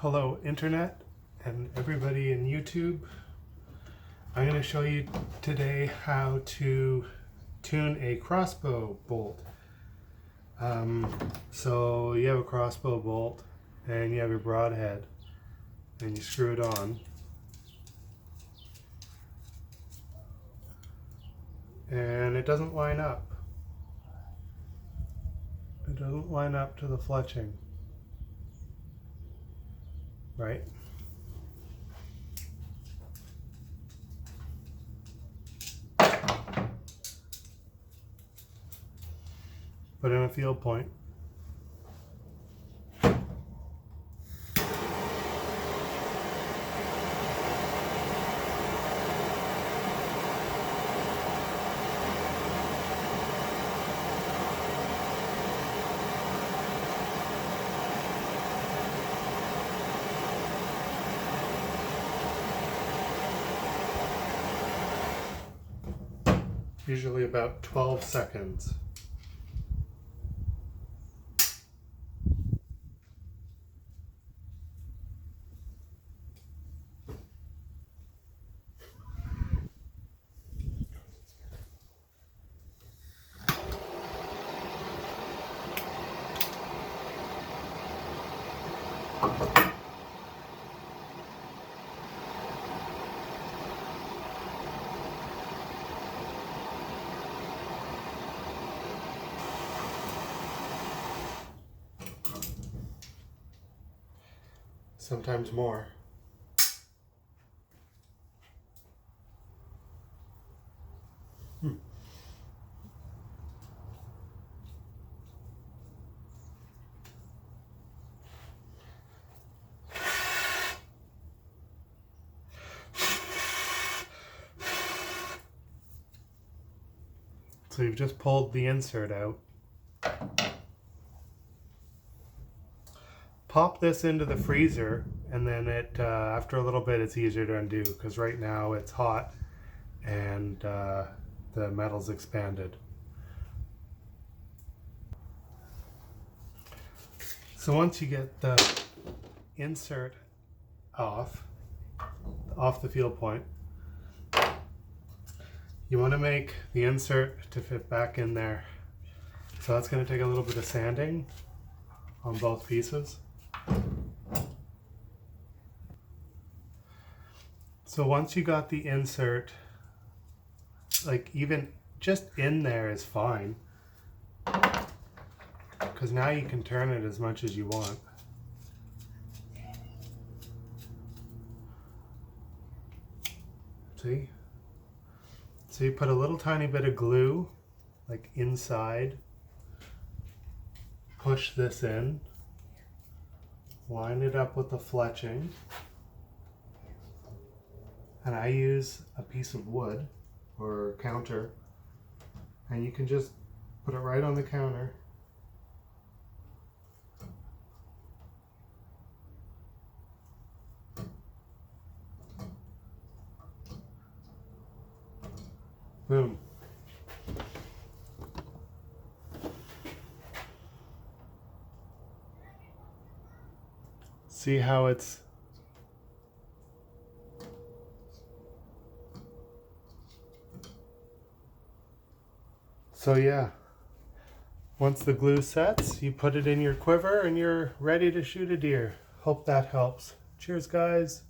Hello Internet and everybody in YouTube. I'm going to show you today how to tune a crossbow bolt. So you have a crossbow bolt and you have your broadhead and you screw it on. And it doesn't line up. It doesn't line up to the fletching. Right? Put in a field point. Usually about 12 seconds. Sometimes more. So you've just pulled the insert out. Pop this into the freezer, and then after a little bit it's easier to undo because right now it's hot and the metal's expanded. So once you get the insert off the field point, you want to make the insert to fit back in there. So that's going to take a little bit of sanding on both pieces. So once you got the insert, like even just in there is fine, because now you can turn it as much as you want. See? So you put a little tiny bit of glue, like inside, push this in, line it up with the fletching, and I use a piece of wood or counter, and you can just put it right on the counter. Boom. See how it's so yeah, once the glue sets, you put it in your quiver and you're ready to shoot a deer. Hope that helps. Cheers, guys.